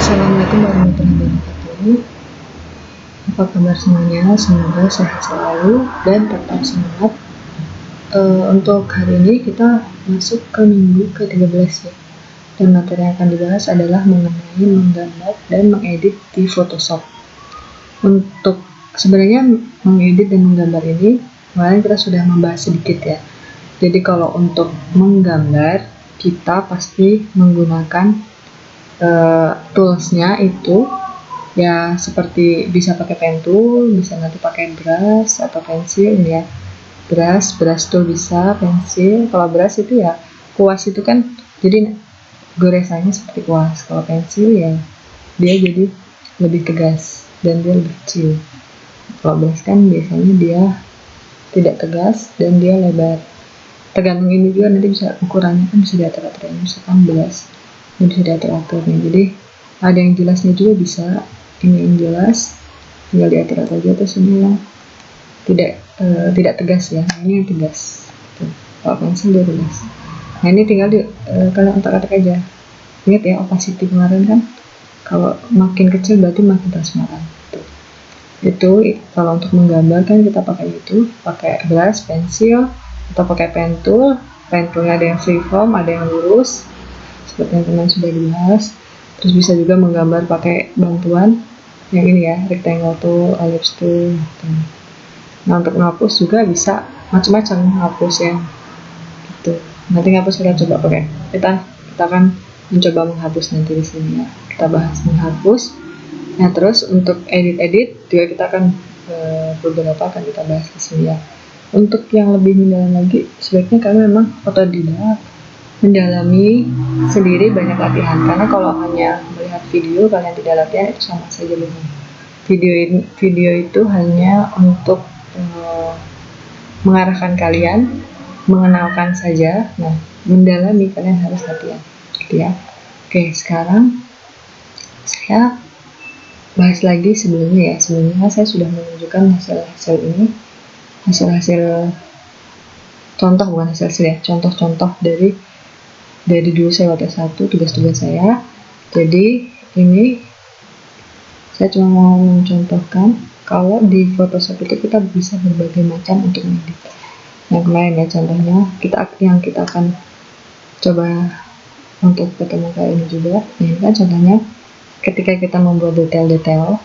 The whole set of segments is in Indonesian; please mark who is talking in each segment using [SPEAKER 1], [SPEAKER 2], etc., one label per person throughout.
[SPEAKER 1] Assalamualaikum warahmatullahi wabarakatuh. Apa kabar semuanya? Semoga sehat selalu dan tetap semangat. Untuk hari ini kita masuk ke minggu ke-13 ya. Dan materi yang akan dibahas adalah mengenai menggambar dan mengedit di Photoshop. Untuk sebenarnya mengedit dan menggambar ini kemarin kita sudah membahas sedikit ya. Jadi kalau untuk menggambar kita pasti menggunakan toolsnya itu ya, seperti bisa pakai pen tool, bisa nanti pakai brush atau pensil ya. Brush tool bisa, pensil. Kalau brush itu ya kuas itu kan, jadi goresannya seperti kuas. Kalau pensil ya dia jadi lebih tegas dan dia lebih kecil. Kalau brush kan biasanya dia tidak tegas dan dia lebar. Tergantung ini juga, nanti bisa ukurannya kan bisa diatur-atur. Misalkan brush ini bisa diatur-aturnya, jadi ada yang jelasnya juga bisa. Ini yang jelas tinggal diatur-atur aja, terus ini yang tidak tegas ya, ini yang tegas tuh. Kalau pensil dia tegas. Nah ini tinggal kalian otak-atik aja. Ingat ya, opacity kemarin kan kalau makin kecil berarti makin transparan tuh. Itu kalau untuk menggambar kan kita pakai itu, pakai brush, pensil, atau pakai pen tool. Pen toolnya ada yang freeform, ada yang lurus seperti yang teman sudah dibahas. Terus bisa juga menggambar pakai bantuan yang ini ya, rectangle tool, ellipse tool gitu. Nah untuk menghapus juga bisa macam-macam menghapus ya gitu. Nanti ngapus kita coba pakai, kita akan mencoba menghapus nanti di sini ya, kita bahas menghapus. Nah terus untuk edit juga kita akan beberapa akan kita bahas di sini ya. Untuk yang lebih mendalam lagi sebaiknya kalian memang otodidak, mendalami sendiri, banyak latihan. Karena kalau hanya melihat video kalian tidak latihan itu sama saja bohong. Video itu hanya untuk mengarahkan kalian, mengenalkan saja. Nah, mendalami kalian harus latihan, gitu ya. Oke, sekarang saya bahas lagi sebelumnya ya. Sebelumnya saya sudah menunjukkan hasil-hasil ini, hasil-hasil contoh, bukan hasil-hasil ya, contoh-contoh dari dulu saya waktu S1 tugas-tugas saya. Jadi ini saya cuma mau mencontohkan kalau di Photoshop itu kita bisa berbagai macam untuk edit. Yang kemarin ya contohnya yang kita akan coba untuk ketemu kali ini juga. Ini kan contohnya ketika kita membuat detail-detail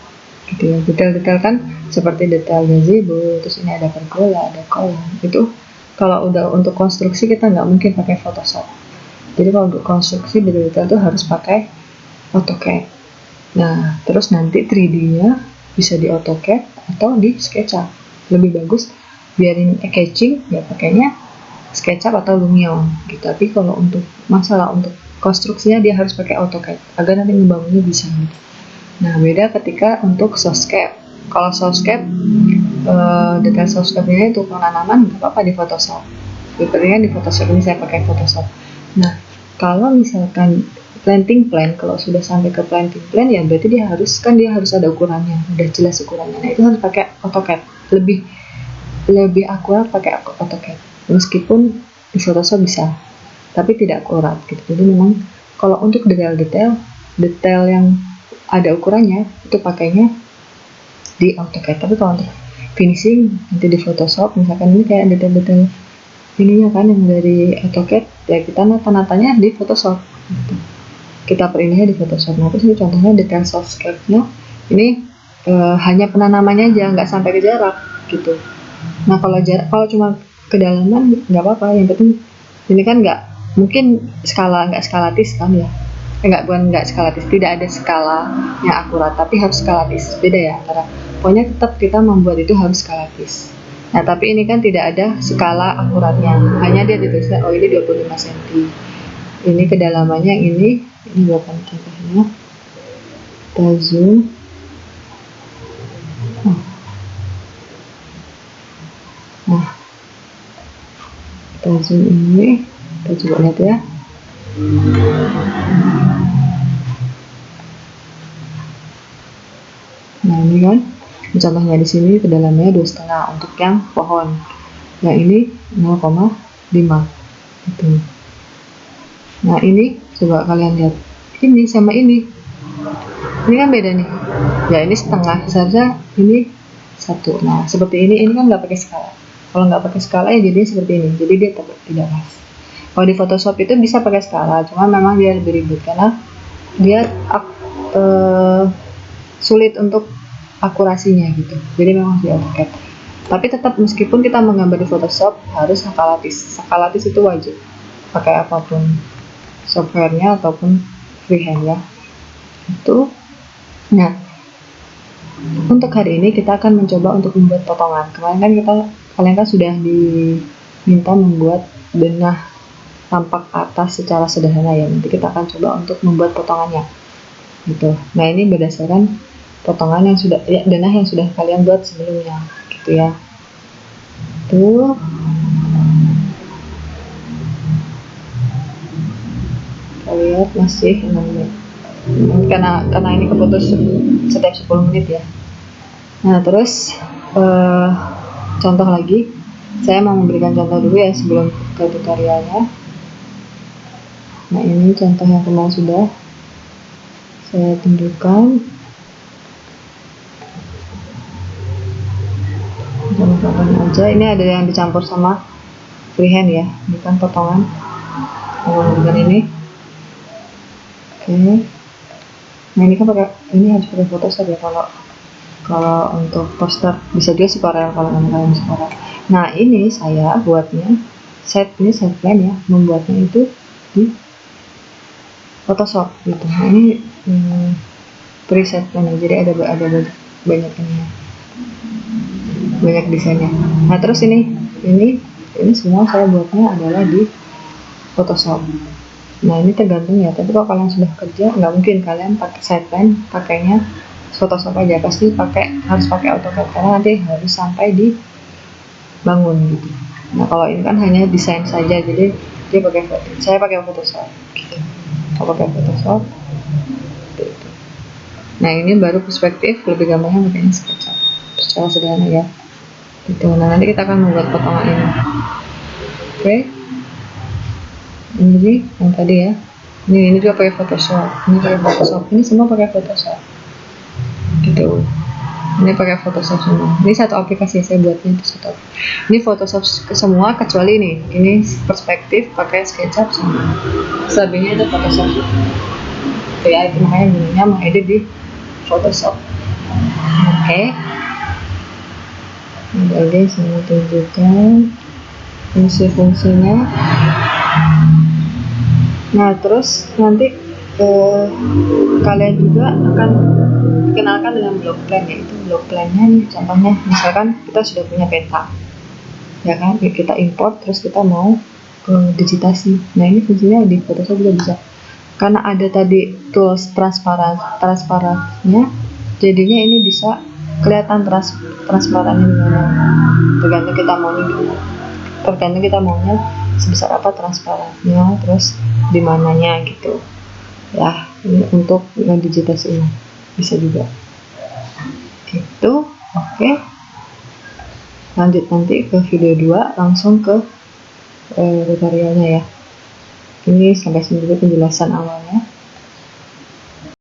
[SPEAKER 1] gitu ya. Detail-detail kan seperti detail gazebo, terus ini ada pergola, ada kolam. Itu kalau udah untuk konstruksi kita nggak mungkin pakai Photoshop. Jadi kalau untuk konstruksi detail itu harus pakai AutoCAD. Nah, terus nanti 3D-nya bisa di AutoCAD atau di SketchUp. Lebih bagus biarin etching ya pakainya SketchUp atau Lumion gitu. Tapi kalau untuk masalah untuk konstruksinya dia harus pakai AutoCAD agar nanti ngebangunnya bisa gitu. Nah, beda ketika untuk Sourcescape. Kalau Sourcescape detail Sourcescape-nya itu penanaman nggak apa-apa di Photoshop. Sepertinya di Photoshop ini saya pakai Photoshop. Nah, kalau misalkan planting plan, kalau sudah sampai ke planting plan ya berarti dia harus ada ukurannya, udah jelas ukurannya. Nah, itu harus pakai AutoCAD. Lebih akurat pakai AutoCAD. Meskipun di Photoshop bisa, tapi tidak akurat gitu. Jadi memang kalau untuk detail yang ada ukurannya itu pakainya di AutoCAD. Tapi kalau untuk finishing nanti di Photoshop, misalkan ini kayak detail-detail ininya kan yang dari AutoCAD ya kita nata-natanya di Photoshop gitu. Kita perininya di Photoshop. Nah terus ini contohnya detail Sourcescape-nya ini hanya penanamannya aja, nggak sampai ke jarak gitu. Nah kalau cuma kedalaman nggak apa-apa, yang penting ini kan nggak mungkin nggak skalatis kan ya, nggak skalatis, tidak ada skala yang akurat, tapi harus skalatis. Beda ya antara, pokoknya tetap kita membuat itu harus skalatis. Nah tapi ini kan tidak ada skala akuratnya, hanya dia ditulisnya oh ini 25 cm, ini kedalamannya ini bukan contohnya, kita zoom. Nah kita zoom ini, kita coba lihat ya. Nah ini kan contohnya di sini kedalamannya 2,5 untuk yang pohon, yang ini 0,5 gitu. Nah ini coba kalian lihat, ini sama ini Ini kan beda nih. Ya ini setengah, seharusnya ini satu. Nah seperti ini kan nggak pakai skala. Kalau nggak pakai skala ya jadinya seperti ini. Jadi dia tidak pas. Kalau di Photoshop itu bisa pakai skala, cuma memang dia lebih ribet karena dia sulit untuk akurasinya gitu. Jadi memang di AutoCAD. Tapi tetap meskipun kita menggambar di Photoshop harus skalatis. Skalatis itu wajib pakai apapun softwarenya ataupun freehand ya. Itu. Nah, untuk hari ini kita akan mencoba untuk membuat potongan. Kemarin kan kalian kan sudah diminta membuat denah tampak atas secara sederhana ya. Nanti kita akan coba untuk membuat potongannya. Gitu. Nah, ini berdasarkan potongan yang sudah denah yang sudah kalian buat sebelumnya, gitu ya. Tuh. Kita lihat masih 6 menit. Karena ini keputus setiap 10 menit ya. Nah, terus contoh lagi, saya mau memberikan contoh dulu ya sebelum ke tutorialnya. Nah, ini contoh yang kemarin sudah saya tunjukkan. Contohnya aja, ini ada yang dicampur sama freehand ya, bukan potongan. Dengan ini. Oke. Nah, ini kan harus pakai Photoshop ya kalau untuk poster, bisa juga sih Corel kalau kalian Corel. Nah, ini saya buatnya set plan ya, membuatnya itu di Photoshop gitu. Nah, ini preset plan ya, jadi ada banyak ini ya, banyak desainnya. Nah, terus ini semua saya buatnya adalah di Photoshop. Nah, ini tergantung ya, tapi kalau kalian sudah kerja nggak mungkin kalian pakai side plan, pakainya Photoshop aja, pasti harus pakai AutoCAD karena nanti harus sampai di bangun gitu. Nah, kalau ini kan hanya desain saja, jadi saya pakai Photoshop gitu. Kalau pakai Photoshop gitu. Nah, ini baru perspektif, lebih gampangnya makanya SketchUp secara sederhana ya gitu. Nah, nanti kita akan membuat potongan ini. Oke. Ini yang tadi ya, ini juga pakai Photoshop, ini semua pakai Photoshop gitu. Ini pakai Photoshop semua. Ini satu aplikasi saya buatnya itu satu. Ini Photoshop semua kecuali ini perspektif pakai SketchUp semua. Selebihnya itu Photoshop. Oke ya, itu makanya gunanya mengedit di Photoshop. Oke. Ini saya tunjukkan fungsi-fungsinya. Nah, terus nanti kalian juga akan dikenalkan dengan block plan, yaitu block plannya nih, contohnya misalkan kita sudah punya peta ya kan, kita import terus kita mau ke digitasi. Nah, ini fungsinya di Photoshop juga bisa karena ada tadi tools transparannya, jadinya ini bisa kelihatan transparannya gimana, tergantung kita maunya sebesar apa transparannya, terus di mananya gitu ya. Ini untuk digitasi ini bisa juga gitu. Oke, lanjut nanti ke video 2 langsung ke tutorialnya ya. Ini sampai sini dulu penjelasan awalnya.